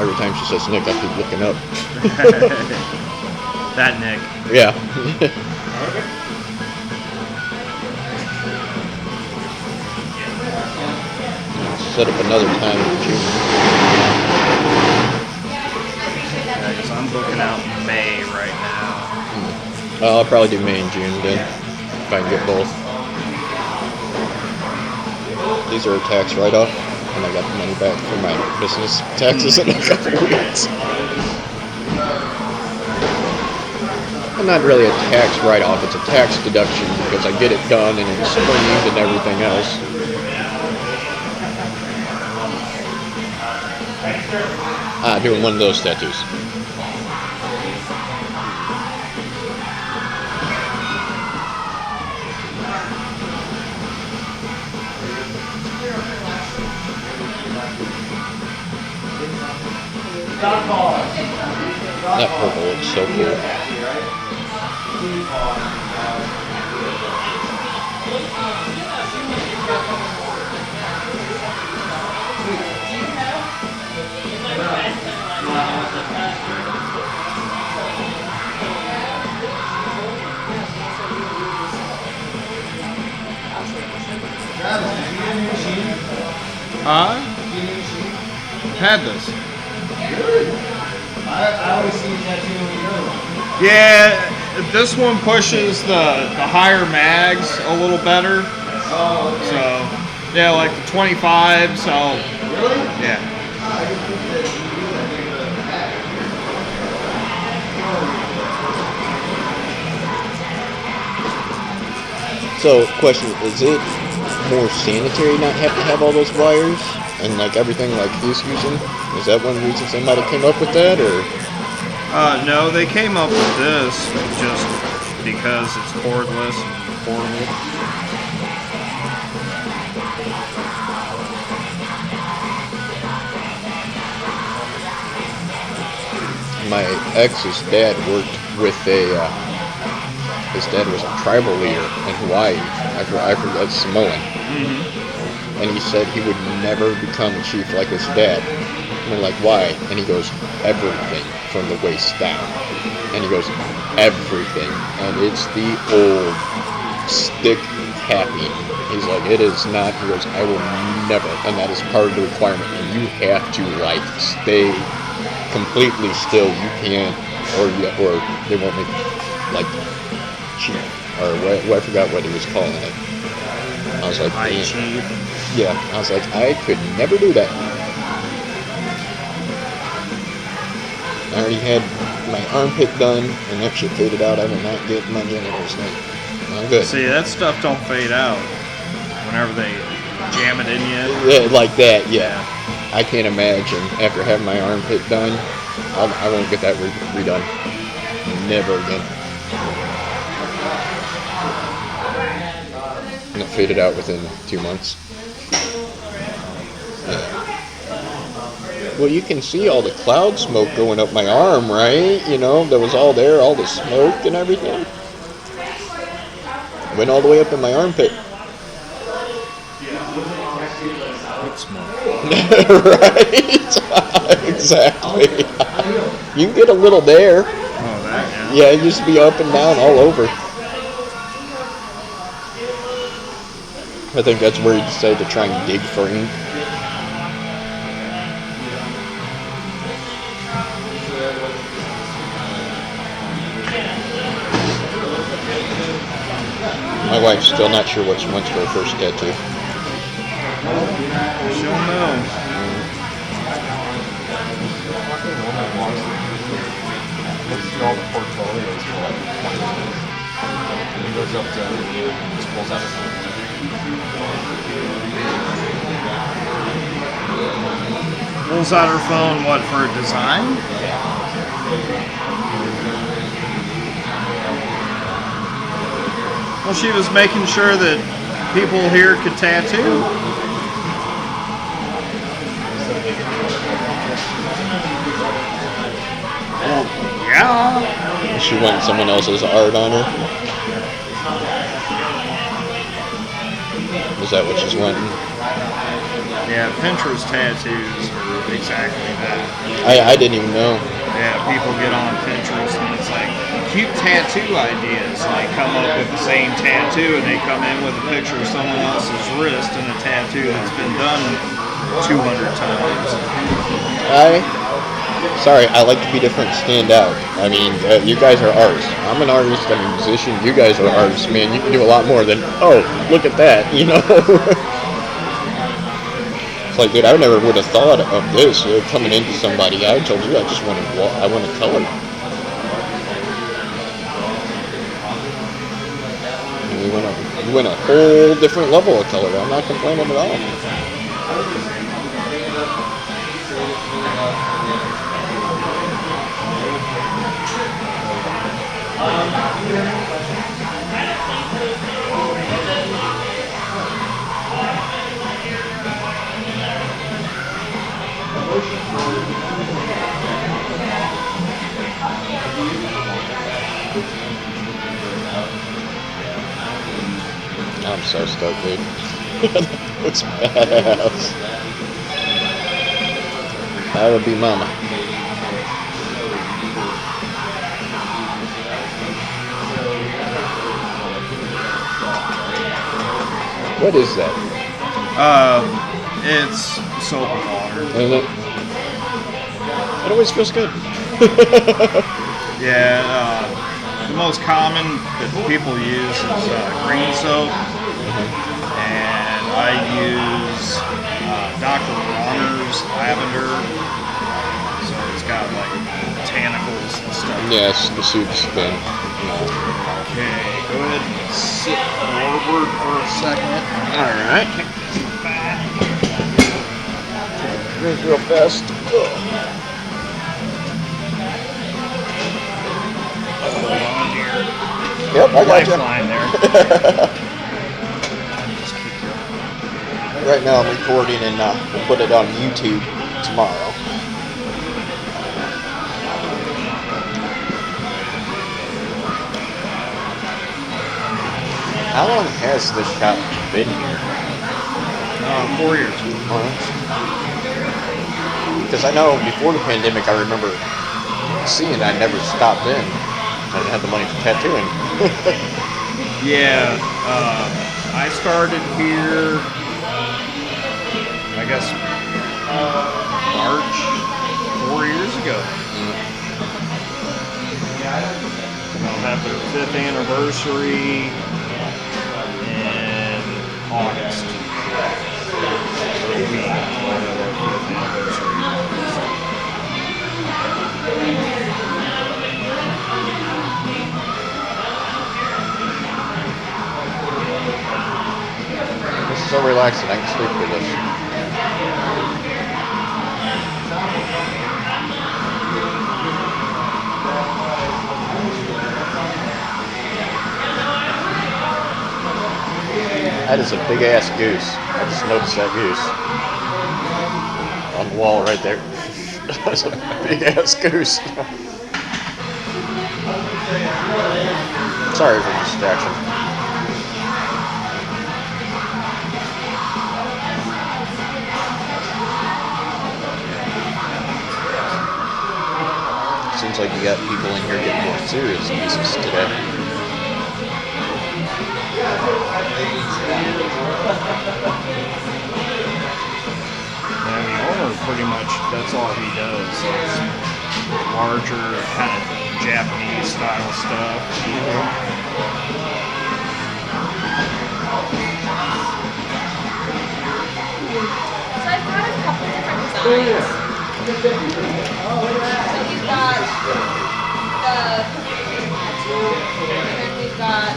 every time she says Nick, I keep looking up. That Nick. Yeah. Set up another time in June. Yeah, because I'm booking out May right now. I'll probably do May and June then, if I can get both. These are a tax write-off, and I got the money back for my business taxes in a couple of weeks. And not really a tax write-off, it's a tax deduction because I get it done and it's cleaned and everything else. Doing one of those tattoos. That purple looks so cool. Had this. I always see a tattoo on the other one. Yeah, this one pushes the higher mags a little better. Oh, okay. So, yeah, like the 25, so. Really? Yeah. I didn't think that you do that big of a hat. So, question, is it more sanitary not have to have all those wires and like everything like he's using? Is that one of the reasons they might have came up with that, or? No, they came up with this just because it's cordless and portable. My ex's dad worked with his dad was a tribal leader in Hawaii. I forgot, Samoan. Mm-hmm. And he said he would never become a chief like his dad. And they're like, why? And he goes, everything from the waist down. And he goes, everything. And it's the old stick tapping. He's like, it is not. He goes, I will never. And that is part of the requirement. And you have to, like, stay completely still. You can't, or they won't make, like, cheap. Or I forgot what he was calling it. I was like, cheap. Yeah. I was like, I could never do that. I already had my armpit done, and that shit faded out. I did not get my genitals done. Not good. See, that stuff don't fade out whenever they jam it in you. Yeah, like that, yeah. I can't imagine after having my armpit done, I won't get that redone. Never again. And it faded out within 2 months. Well, you can see all the cloud smoke going up my arm, right? You know, there was all there, all the smoke and everything. Went all the way up in my armpit. What smoke? Right? Exactly. You can get a little there. Oh, that, Yeah, it used to be up and down all over. I think that's where he decided to try and dig for ink. My wife's still not sure what she wants for her first tattoo. She'll know. Looks through all the portfolios for like 20 minutes. And he goes up to, just pulls out his phone. Pulls out her phone, what, for a design? Well, she was making sure that people here could tattoo. Well, yeah. She wanted someone else's art on her. Is that what she's wanting? Yeah, Pinterest tattoos are exactly that. I didn't even know. Yeah, people get on Pinterest and it's like cute tattoo ideas. Like come up with the same tattoo and they come in with a picture of someone else's wrist and a tattoo that's been done 200 times. Sorry, I like to be different, stand out. I mean, you guys are artists. I'm an artist, I'm a musician. You guys are artists, man. You can do a lot more than, oh, look at that, you know? It's like, dude, I never would have thought of this coming into somebody. I told you I just want to color. We went a whole different level of color. I'm not complaining at all. I'm so stoked, dude. That looks badass. That would be mama. What is that? It's soap and water. Isn't it? It always feels good. Yeah, the most common that people use is green soap, and I use Dr. Bronner's lavender, so it's got like botanicals and stuff. Yes, the suit's been. Okay, go ahead and sit forward for a second. Alright. Drink real fast. Hold on to your Yep, I got you. lifeline there. Right now I'm recording and we'll put it on YouTube tomorrow. How long has this shop been here? 4 years. Because I know before the pandemic I remember seeing I never stopped in. I didn't have the money for tattooing. Yeah, I started here, I guess, March 4 years ago. And I'll have their 5th anniversary in August. We'll have our 5th anniversary. This is so relaxing, I can sleep with this. That is a big ass goose. I just noticed that goose. On the wall right there. That's a big ass goose. Sorry for the distraction. Seems like you got people in here getting more serious pieces today. And the owner pretty much, that's all he does. Is larger, kind of Japanese style stuff. So I've got a couple different designs. So we've got the tattoo, and then we've got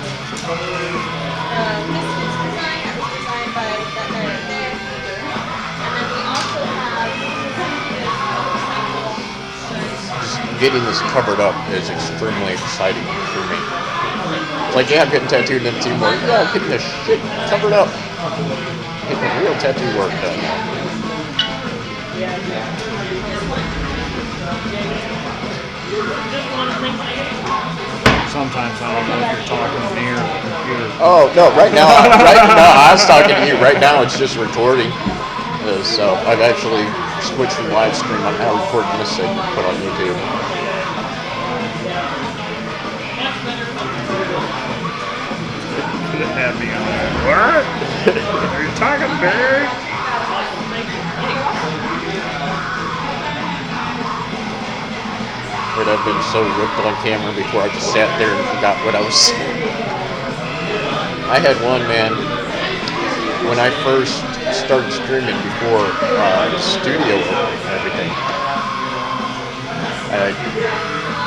this design that was designed by that guy right there. And then we also have Getting this covered up is extremely exciting for me. It's like, yeah, I'm getting tattooed in teamwork. Yeah, I'm getting this shit covered up. Getting real tattoo work done. Sometimes I don't know if you're talking to me or the computer. Oh no! Right now I was talking to you. Right now it's just recording. So I've actually switched from live stream. I'm now recording this segment to put on YouTube. Could have me on that. What? Are you talking big? But I've been so ripped on camera before I just sat there and forgot what I was saying. I had one, man, when I first started streaming before the studio opened and everything. I had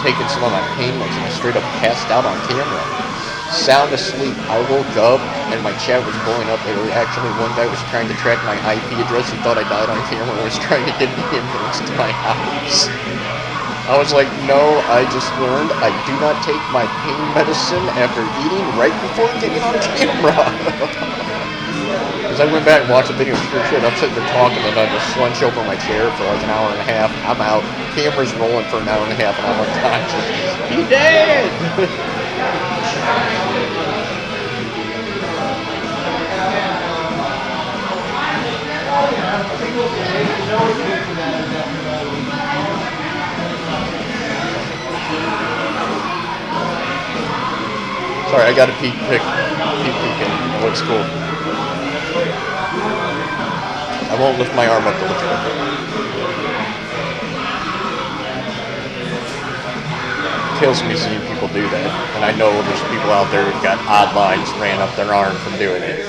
taken some of my pain meds and I straight up passed out on camera. Sound asleep. I woke up and my chat was blowing up. There were actually one guy was trying to track my IP address. He thought I died on camera and was trying to get the ambulance to my house. I was like, no, I just learned I do not take my pain medicine after eating right before getting on camera. Because I went back and watched the video, sure shit, I'm sitting there talking and I just slunch over my chair for like an hour and a half. I'm out. Camera's rolling for an hour and a half and I'm unconscious. He dead! Sorry, I got a peek. It looks cool. I won't lift my arm up to look at it. Kills me seeing people do that. And I know there's people out there who've got odd lines ran up their arm from doing it.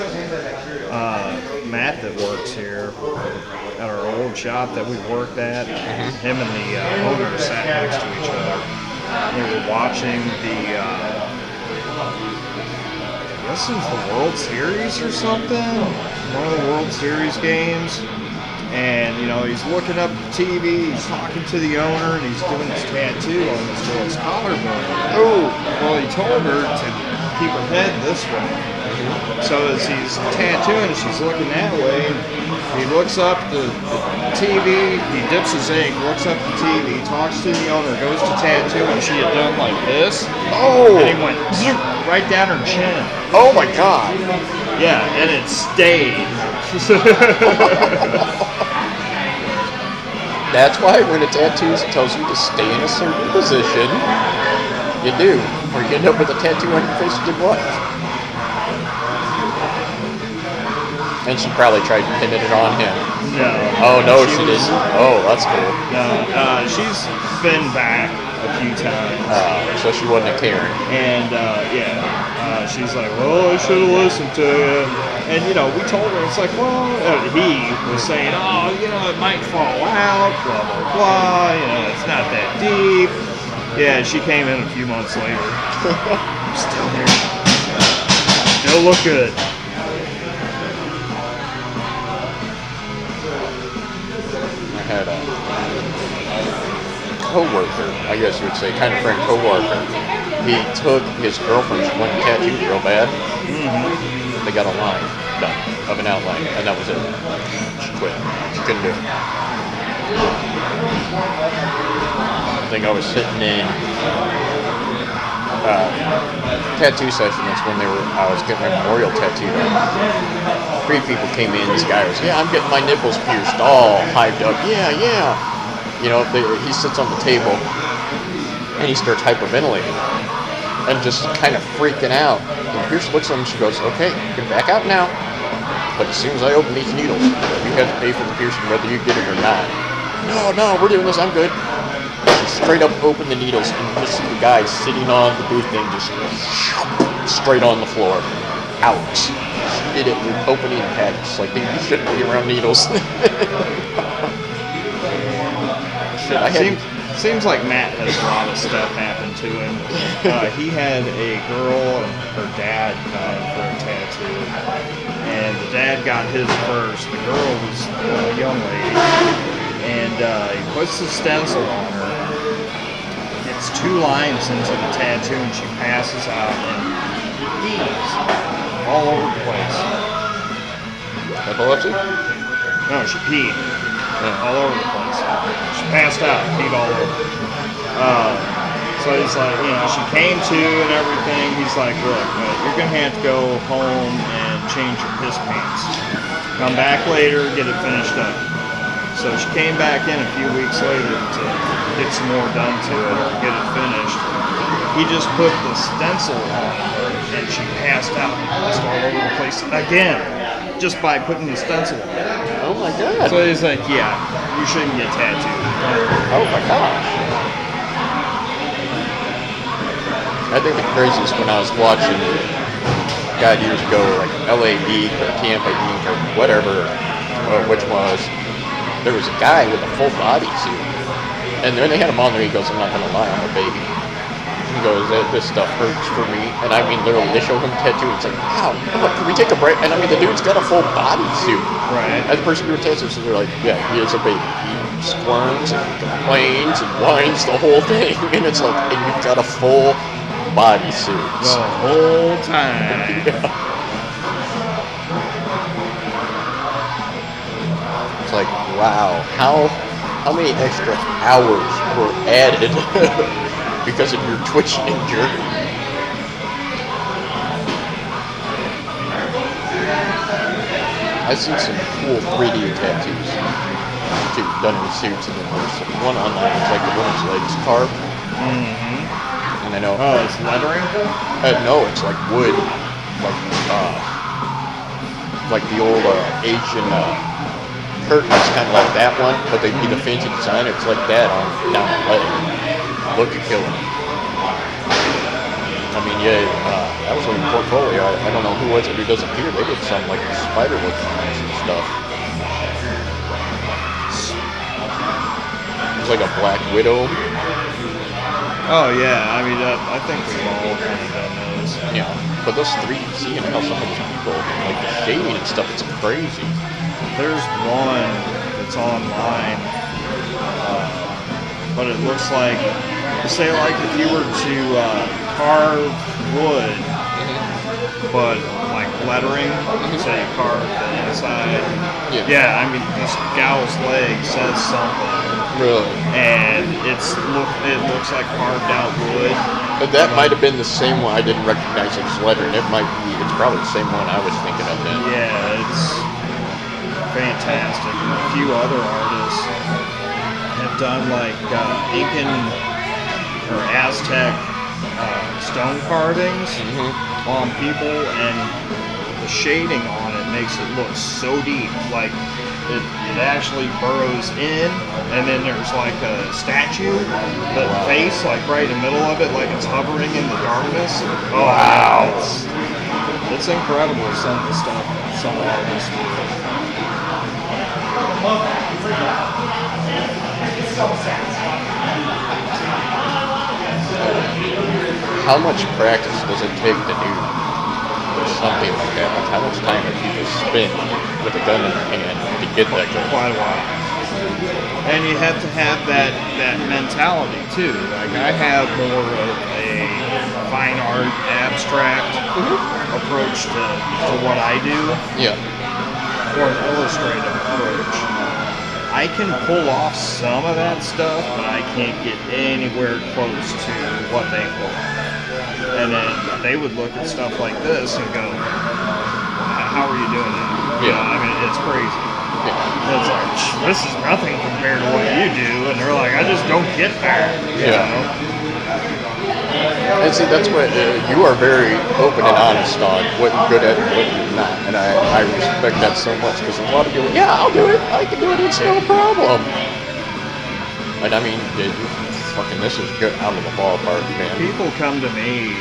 Matt that works here at our old shop that we worked at, him and the owner sat next to each other. They were watching the I guess it was the World Series or something. One of the World Series games. And, you know, he's looking up at the TV, he's talking to the owner, and he's doing his tattoo on this girl's collarbone. Oh! Well, he told her to keep her head this way. So as he's tattooing, she's looking that way. He looks up the TV, he dips his ink, looks up the TV, talks to the owner, goes to tattoo, and she had done like this. Oh! And he went zoom, right down her chin. Oh my god! Yeah, and it stayed. That's why when a tattoo tells you to stay in a certain position, you do. Or you end up with a tattoo on your face you didn't want. And she probably tried pinning it on him. No. Oh, no, she didn't. Oh, that's cool. No, she's been back a few times. So she wasn't a Karen. And, she's like, well, I should have listened to you. And, you know, we told her, it's like, well, he was saying, oh, you know, it might fall out, blah, blah, blah, you know, it's not that deep. Yeah, she came in a few months later. Still there. Still look good. I had a co-worker, I guess you would say, kind of friend co-worker. He took his girlfriend's one tattoo real bad. They got a line done of an outline, and that was it. She quit. She couldn't do it. I think I was sitting in tattoo session. That's when I was getting my memorial tattoo done. 3 people came in. This guy was, yeah, I'm getting my nipples pierced, all hyped up. Yeah. You know, he sits on the table and he starts hyperventilating and just kind of freaking out. And Pierce looks at him and she goes, okay, you can back out now. But as soon as I open these needles, you have to pay for the piercing whether you get it or not. No, we're doing this, I'm good. She straight up opened the needles and you just see the guy sitting on the booth thing just straight on the floor. Ouch. She did it with opening packs. Like, you shouldn't be around needles. Seems like Matt has a lot of stuff happen to him. He had a girl and her dad come for a tattoo, and the dad got his first. The girl was a young lady, and he puts the stencil on her, gets 2 lines into the tattoo, and she passes out and pees all over the place. Epilepsy? No, she peed. All over the place. She passed out, peed all over. So he's like, you know, she came to and everything. He's like, look, you're going to have to go home and change your piss pants. come back later, get it finished up. So she came back in a few weeks later to get some more done to it or get it finished. He just put the stencil on her and she passed out all over the place again, just by putting the stencil on. Oh my god. So he's like, yeah, you shouldn't get tattooed. Oh my gosh. I think the craziest when I was watching, God, years ago, like LA Geek or Tampa Geek or whatever, which was, there was a guy with a full body suit. And when they had him on there, he goes, I'm not going to lie, I'm a baby. He goes, this stuff hurts for me. And I mean, literally, they show him tattooed. It's like, wow, can we take a break? And I mean, the dude's got a full body suit. Right. As a person who tattooed, so they're like, yeah, he is a baby. He squirms and complains and whines the whole thing. And it's like, and you've got a full body suit. The whole time. Yeah. It's like, wow, how many extra hours were added because of your Twitch injury? I've seen some cool 3D tattoos too, done in suits, and then there's one online that's like the woman's legs carved. And I know. Oh, it's lettering? No, it's like wood, like the old Asian curtains, kind of like that one, but they'd be the fancy design. It's like that on down the leg. Look at killer. I mean, yeah, that was on your portfolio. I don't know who was it who does it here. They did some like spider looking and stuff. It was like a Black Widow. Oh yeah, I mean, I think we've all kind of done those. Yeah, but those 3D and how some of those people, like the shading and stuff, it's crazy. There's one that's online, but it looks like, say like if you were to carve wood, but like lettering, say you carve the inside. Yeah, I mean, this gal's leg says something. Really? And it looks like carved out wood. But that might have been the same one. I didn't recognize it as lettering. It's probably the same one I was thinking of then. Yeah, it's fantastic. And a few other artists have done like Incan or Aztec stone carvings on people, and the shading on it makes it look so deep. Like it actually burrows in, and then there's like a statue, the face like right in the middle of it, like it's hovering in the darkness. Oh, wow. It's incredible, some of the stuff some artists do. How much practice does it take to do something like that? Like how much time do people spend with a gun in their hand to get that good? Quite a while. And you have to have that mentality too. Like I have more of a fine art, abstract approach to what I do. Yeah. Or an illustrative approach. I can pull off some of that stuff, but I can't get anywhere close to what they pull off. And then they would look at stuff like this and go, how are you doing that? Yeah. I mean, it's crazy. Yeah. It's like, this is nothing compared to what you do. And they're like, I just don't get there. You know? And see, that's what you are very open and honest on what you're good at and what you're not. And I respect that so much, because a lot of people, yeah, I'll do it. I can do it. It's no problem. And I mean, fucking, this is good out of the ballpark, man. People come to me,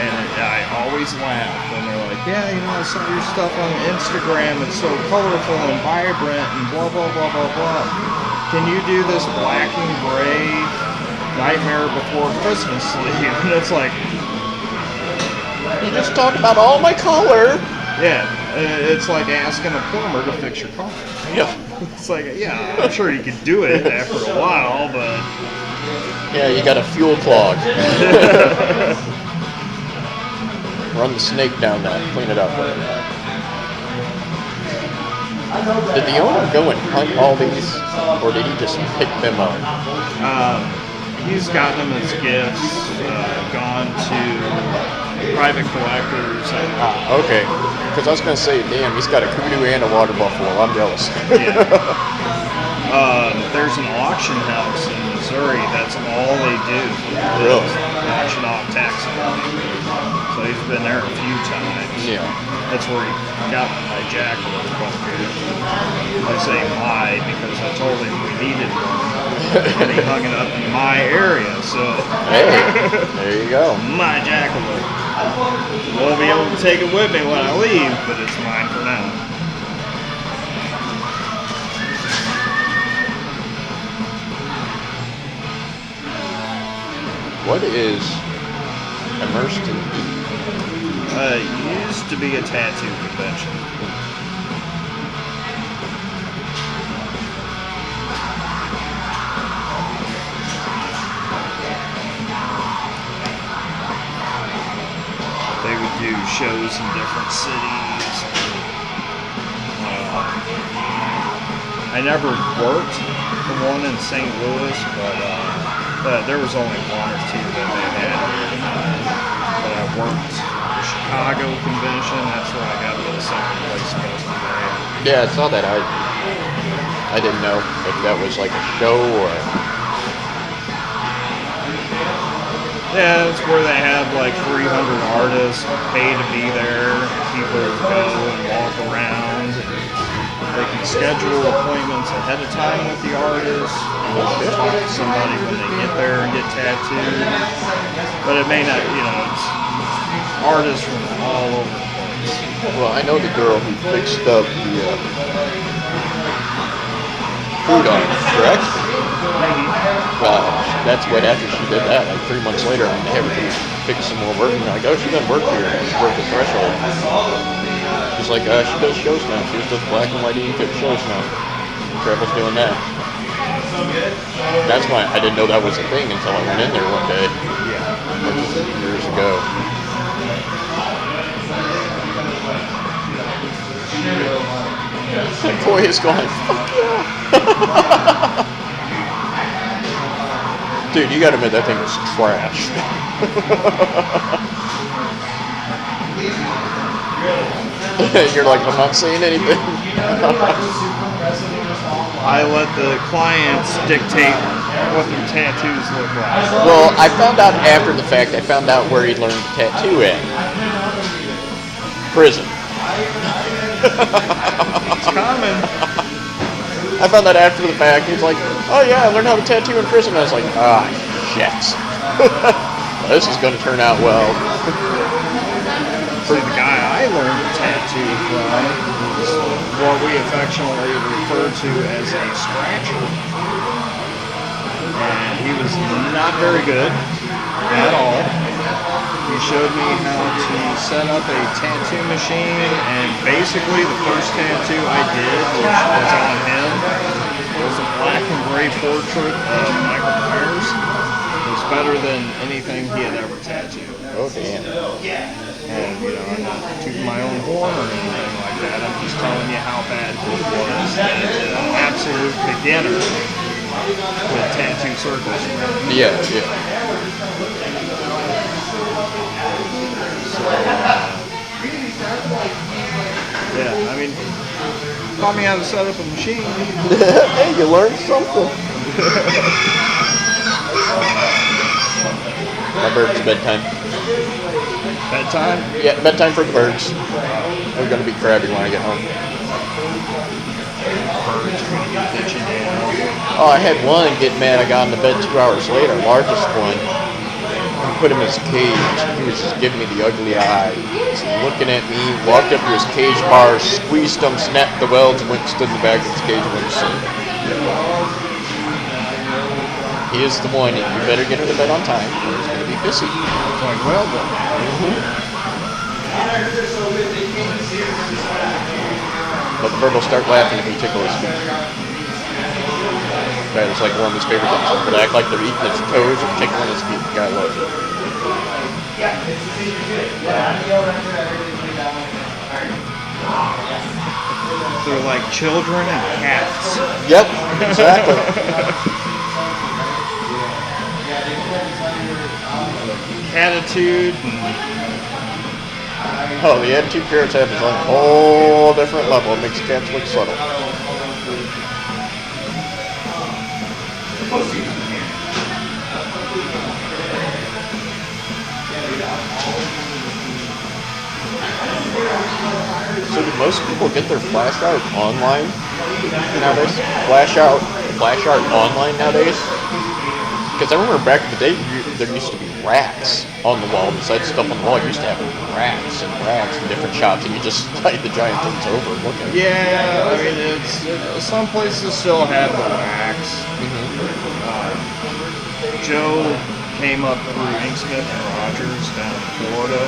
and I always laugh when they're like, yeah, you know, I saw your stuff on Instagram. It's so colorful and vibrant and blah, blah, blah, blah, blah. Can you do this black and gray Nightmare Before Christmas sleeve? And it's like, you just talked about all my color. Yeah, it's like asking a plumber to fix your car. Yeah. It's like, yeah, I'm sure you could do it after a while, but... Yeah, you got a fuel clog. Run the snake down that, clean it up. Did the owner go and hunt all these, or did he just pick them up? He's gotten them as gifts, gone to private collectors. Okay. Because I was going to say, damn, he's got a kudu and a water buffalo. I'm jealous. There's an auction house in Missouri. That's all they do. Really? Auction off taxidermy. So he's been there a few times. Yeah. That's where he got my jackalope bucket. I say my because I told him we needed one. And he hung it up in my area. So Hey, there you go. my jackalope. Won't be able to take it with me when I leave, but it's mine for now. What is immersed in ink? It used to be a tattoo convention. They would do shows in different cities. I never worked the one in St. Louis, but there was only one or two that they had. But I worked the Chicago convention. That's where I got the second place most of the day. Yeah, I saw that. I didn't know if that was like a show or... Yeah, it's where they have like 300 artists pay to be there. People go and walk around. They can schedule appointments ahead of time with the artists. Talk to somebody when they get there and get tattooed. But it may not, it's artists from all over the place. Well, I know the girl who fixed up the food arms, correct? That's what, after she did that, like 3 months later, they have her fix some more work. And they're like, oh, she doesn't work here. She's worked the threshold. She's like, she does shows now. She just does black and white ink shows now. Travels doing that. That's why I didn't know that was a thing until I went in there one day. Yeah. Years ago. That boy is going, fuck yeah. Dude, you gotta admit that thing was trash. You're like, I'm not saying anything. I let the clients dictate what their tattoos look like. Well, I found out after the fact, I found out where he learned to tattoo at. Prison. It's common. I found that after the fact. He's like, oh yeah, I learned how to tattoo in prison. I was like, shit. This is going to turn out well. See, the guy I learned to tattoo from is what we affectionately refer to as a scratcher. And he was not very good at all. He showed me how to set up a tattoo machine, and basically the first tattoo I did, which was on him, was a black and gray portrait of Michael Myers. It was better than anything he had ever tattooed. Oh, damn. And, I'm not tooting my own horn or anything like that. I'm just telling you how bad he was. And an absolute beginner with tattoo circles. Yeah. Yeah, I mean, taught me how to set up a machine. Hey, you learned something. My bird's bedtime. Bedtime? Yeah, bedtime for the birds. They're going to be crabby when I get home. Birds are going to be bitching down. Oh, I had one get mad. I got in the bed 2 hours later, largest one. Put him in his cage. He was just giving me the ugly eye. He's looking at me, walked up to his cage bars, squeezed them, snapped the welds, went and stood in the back of his cage and went to sleep. He is the one. You better get him to bed on time. He's going to be pissy. Like, well done. But the bird will start laughing if you tickle his feet. That is like one of his favorite things. But act like they're eating its toes or tickling his feet. The guy loves it. They're like children and cats. Yep, exactly. Attitude and Oh, the attitude parrots have its own whole different level. It makes cats look subtle. So do most people get their flash art online nowadays? Flash art online nowadays? Because I remember back in the day, there used to be racks on the wall. Besides stuff on the wall, you used to have racks and racks in different shops, and you just slide the giant things over and look at it. Yeah, I mean, it's some places still have the racks. Joe came up through Inksmith and Rogers down in Florida,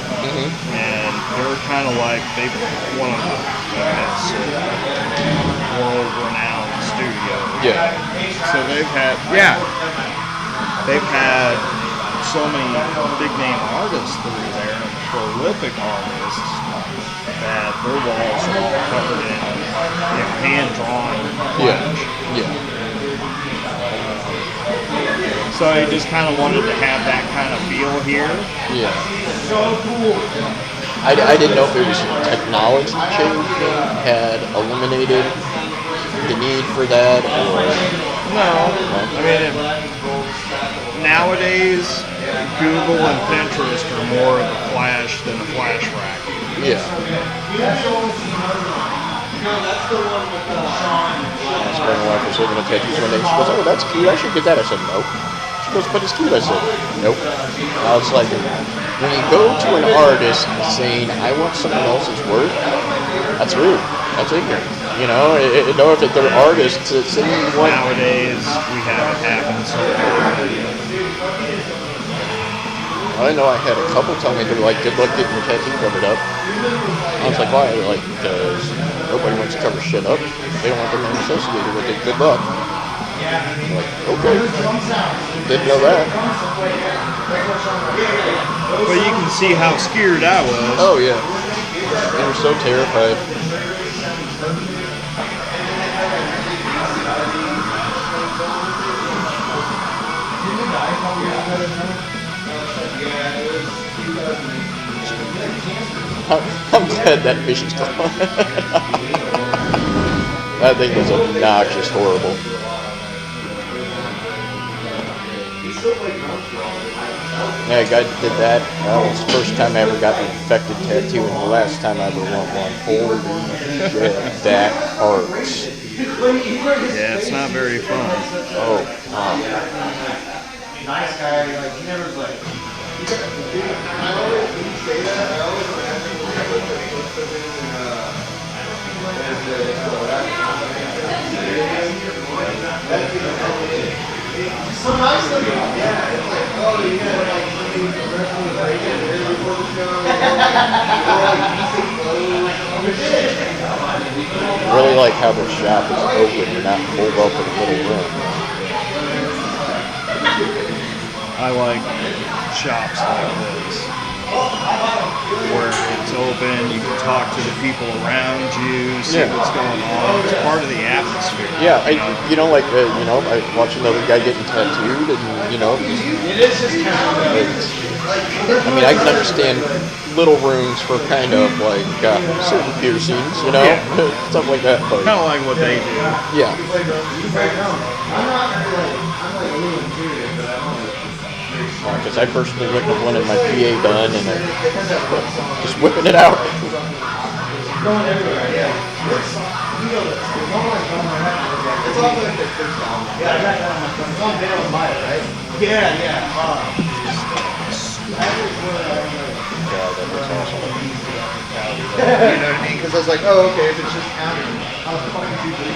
and they're kind of like one of the best world-renowned studios. Yeah. So they've had so many big-name artists through there, and prolific artists, that their walls are all covered in hand-drawn flash. Yeah. So I just kind of wanted to have that kind of feel here. Yeah. So cool. I didn't know if it was technology changing had eliminated the need for that, or no. I mean, nowadays Google and Pinterest are more of a flash than a flash rack. Yeah. That's the one with Sean. My wife was looking at tattoos one day. She goes, "Oh, that's cute. I should get that." I said, "No." She goes, "But it's cute." I said, "Nope." I was like, when you go to an artist saying, "I want someone else's work," that's rude. That's ignorant. You know, if they're artists saying you want. Nowadays, we have it happen so often. I know I had a couple tell me they're like, "Good luck getting your tattoo covered up." I was like, "Why?" They're like, "Because nobody wants to cover shit up. They don't want their name associated with it. Good luck." I'm like, okay. Didn't know that. But you can see how scared I was. Oh, yeah. They were so terrified. I'm glad that fish is gone. That thing was obnoxious, horrible. Yeah, a guy that did that. That was the first time I ever got an infected tattoo, and the last time I ever want one. Holy shit, that hurts. Yeah, it's not very fun. Oh, Nice guy, like he never like. I always when you say that, I always ask people so nice of you. Yeah, it's like, oh, you got like something directly right here before the show. really like how the shop is open and not pulled up in a little room. I like shops like this, where it's open, you can talk to the people around you, see what's going on. It's part of the atmosphere. Yeah, I watch another guy getting tattooed, and It is just kind of. I mean, I can understand little rooms for kind of like certain piercings, stuff like that. But Kind of like what they do. yeah, I'm not like a little intuitive, but I'm because I personally went and wanted my PA done, and just whipping it out. going everywhere. Yeah. It's all like the first album. Yeah, I got that on my phone. It's on Bale Maya, right? Yeah, yeah. God, that looks awesome. You know what I mean? Because I was like, oh, okay, if it's just counting, I was fucking too big.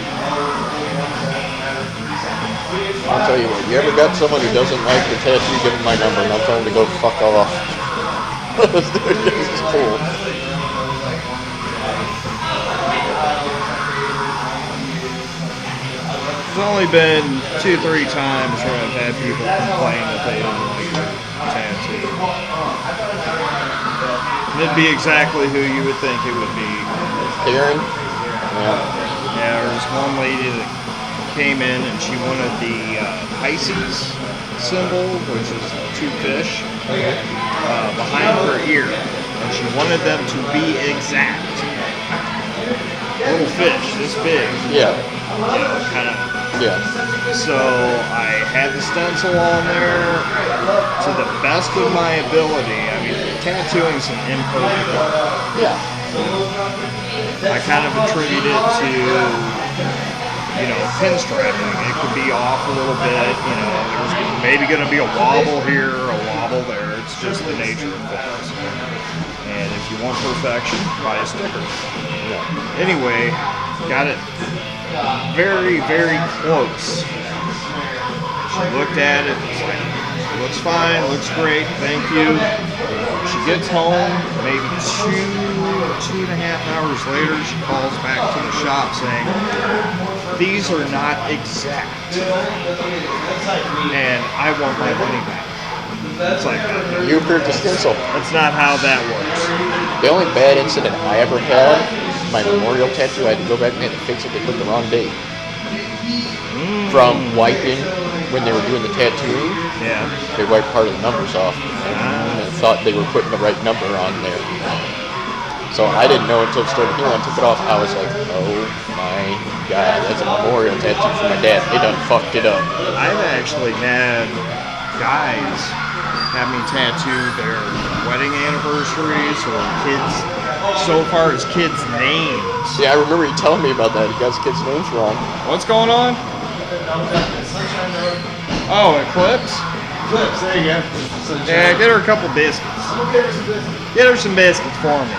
I'll tell you what, you ever got someone who doesn't like the tattoo, give them my number, and I'll tell them to go fuck off. This is cool. There's only been 2-3 times where I've had people complain that they don't like the tattoo. And it'd be exactly who you would think it would be. Karen? Yeah. Yeah, there was one lady that came in and she wanted the Pisces symbol, which is 2 fish, behind her ear. and she wanted them to be exact. Little fish, this big, Yeah. kind of. Yeah. So I had the stencil on there to the best of my ability. I mean, tattooing's an imperfect art. Yeah. I kind of attribute it to, pinstriping. It could be off a little bit, there's maybe going to be a wobble here, a wobble there. It's just the nature of things. And if you want perfection, buy a sticker. Anyway, got it very, very close. She looked at it, was like, looks fine, looks great, thank you. She gets home, maybe 2.5 hours later, she calls back to the shop saying, these are not exact, and I want my money back. It's like, You approved the stencil. that's not how that works. The only bad incident I ever had, my memorial tattoo, I had to go back and they had to fix it. They put the wrong date. From wiping, when they were doing the tattooing, Yeah. they wiped part of the numbers off and thought they were putting the right number on there. So I didn't know until it started healing. I took it off. I was like, oh my God, that's a memorial tattoo for my dad. They done fucked it up. I've actually had guys have me tattoo their wedding anniversaries or kids, so far as kids' names. Yeah, I remember you telling me about that. He got his kids' names wrong. What's going on? Oh, Eclipse? Clips, there you go. Yeah, get her a couple biscuits. Get her some biscuits for me.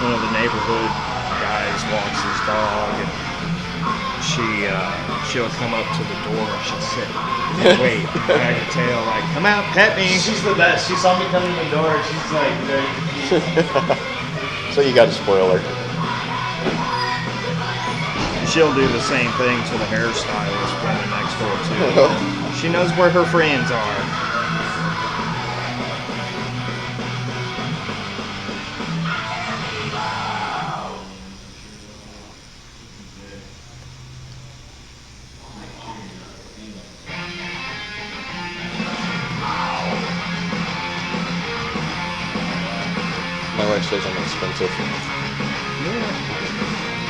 One of the neighborhood guys walks his dog, and she'll come up to the door and she'll sit and wait, wag her tail like, come out, pet me. She's the best. She saw me coming in the door. She's like, So you got a spoiler. She'll do the same thing to the hairstylist women next door too. She knows where her friends are. My wife says I'm expensive.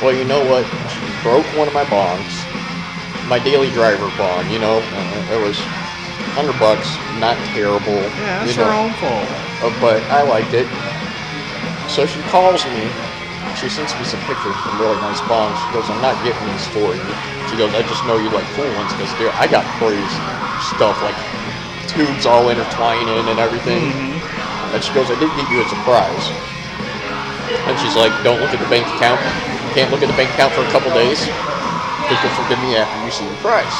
Well, you know what? Broke one of my bongs. My daily driver bong, it was $100, not terrible. Yeah, that's her own fault. But I liked it. So she calls me. She sends me some pictures of some really nice bongs. She goes, I'm not getting these for you. She goes, I just know you like cool ones because I got crazy stuff like tubes all intertwining and everything. And she goes, I did get you a surprise. And she's like, don't look at the bank account. Can't look at the bank account for a couple days. Because you'll forgive me after you see the price.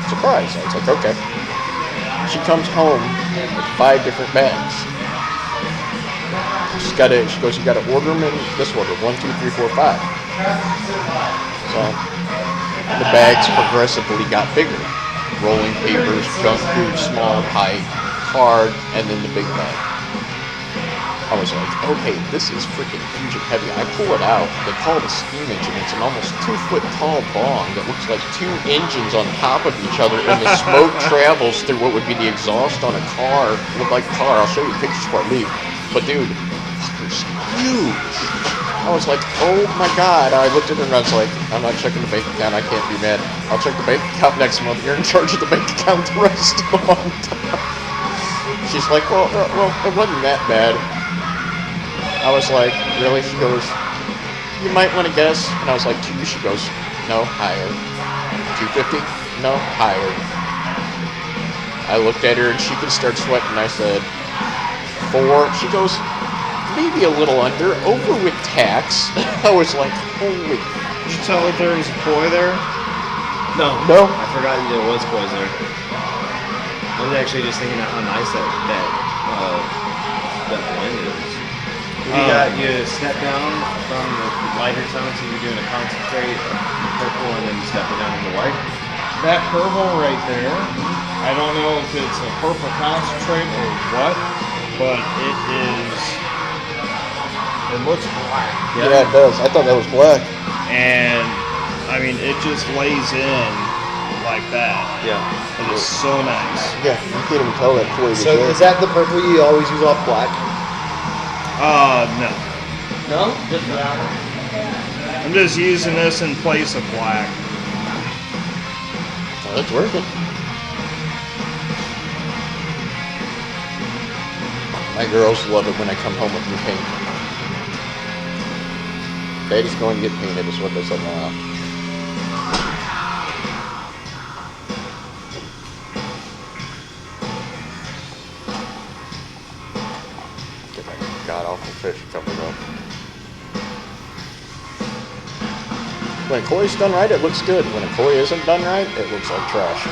Surprise. I was like, okay. She comes home with 5 different bags. She goes, you gotta order them in this order. 1, 2, 3, 4, 5. So the bags progressively got bigger. Rolling papers, junk food, small pipe, card, and then the big bag. I was like, okay, this is freaking huge and heavy. I pull it out. They call it a steam engine. It's an almost 2-foot tall bong that looks like 2 engines on top of each other, and the smoke travels through what would be the exhaust on a car. Look like a car. I'll show you pictures before I leave. But dude, fucker's huge. I was like, oh my God. I looked at her and I was like, I'm not checking the bank account. I can't be mad. I'll check the bank account next month. You're in charge of the bank account the rest of the month. She's like, well, it wasn't that bad. I was like, really? She goes, you might want to guess. And I was like, 2. She goes, no, higher. 250? No, higher. I looked at her and she could start sweating. I said, 4. She goes, maybe a little under, over with tax. I was like, holy. Did you tell her there was a koi there? no. I forgot there was boys there. I was actually just thinking how nice that blend is. You step down from the lighter tone, so you're doing a concentrate purple and then stepping down into white. That purple right there, I don't know if it's a purple concentrate or what, but it looks black. Yeah, it does. I thought that was black. And, I mean, it just lays in like that. Yeah. It is so nice. Yeah, you can't even tell that before you So is that the purple you always use off black? No. No, just for that one. I'm just using this in place of black. Well, it's working. My girls love it when I come home with new paint. Daddy's going to get painted is what they said now. Get that god-awful fish coming up. When a koi's done right, it looks good. When a koi isn't done right, it looks like trash.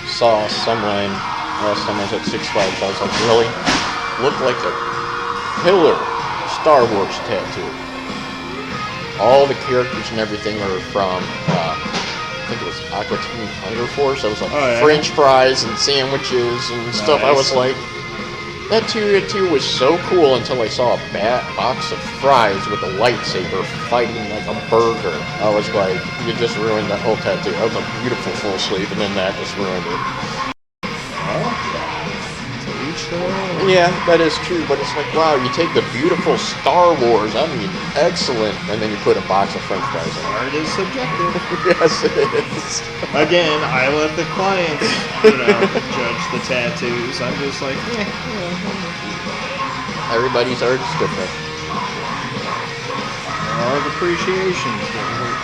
Saw someone last time I was at Six Flags. I was like, really? Looked like a killer Star Wars tattoo. All the characters and everything are from, I think it was Aqua Teen Hunger Force. I was like, French fries and sandwiches and stuff. I was like, that tattoo was so cool until I saw a box of fries with a lightsaber fighting like a burger. I was like, you just ruined that whole tattoo. That was a beautiful full sleeve, and then that just ruined it. Yeah, that is true, but it's like, wow, you take the beautiful Star Wars, I mean, excellent, and then you put a box of French fries in it. Art is subjective. Yes, it is. Again, I let the clients, judge the tattoos. I'm just like, Everybody's art is different. Our appreciation's different.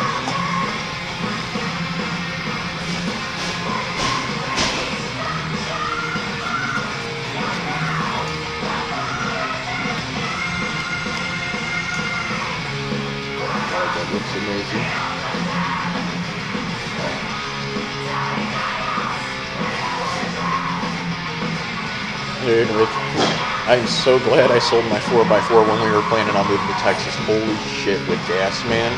That looks amazing. Dude, I'm so glad I sold my 4x4 when we were planning on moving to Texas. Holy shit, with gas, man.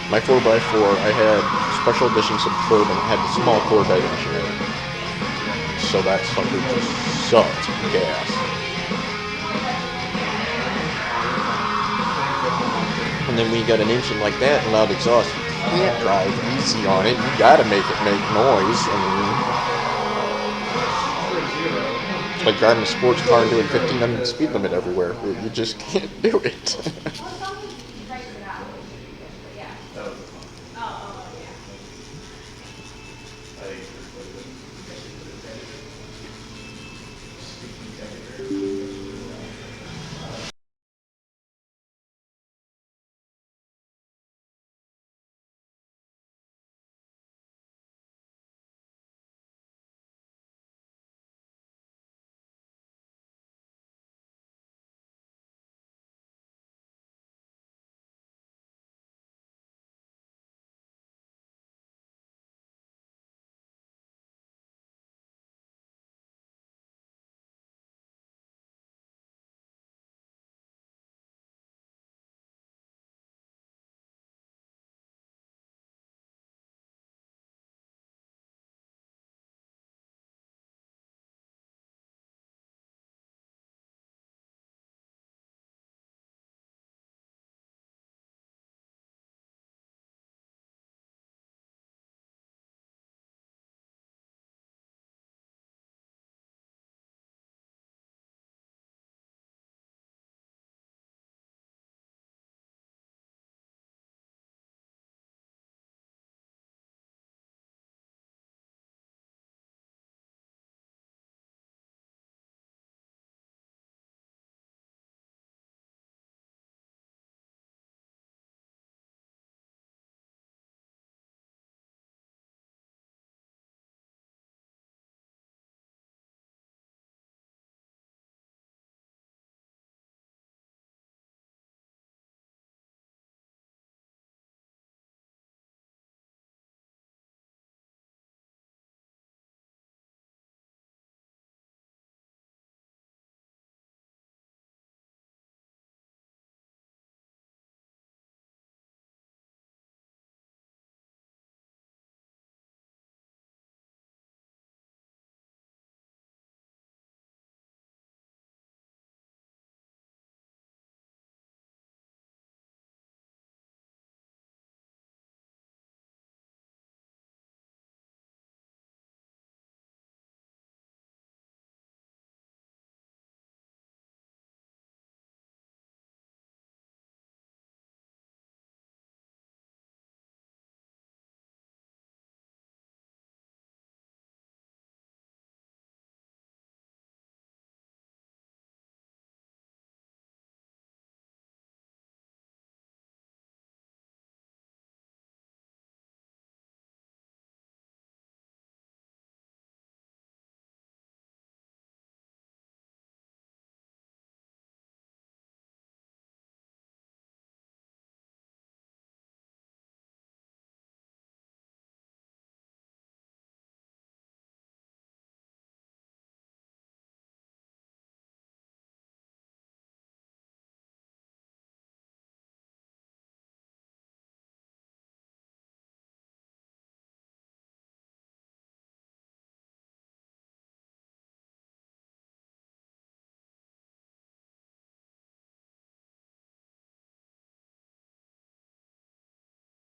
My 4x4, I had special edition Suburban. It had the small Corvette engine in it. So that sucker just sucked gas. And then when you got an engine like that and loud exhaust, you can't drive easy on it. You gotta make it make noise. I mean, it's like driving a sports car and doing 15 speed limit everywhere. You just can't do it.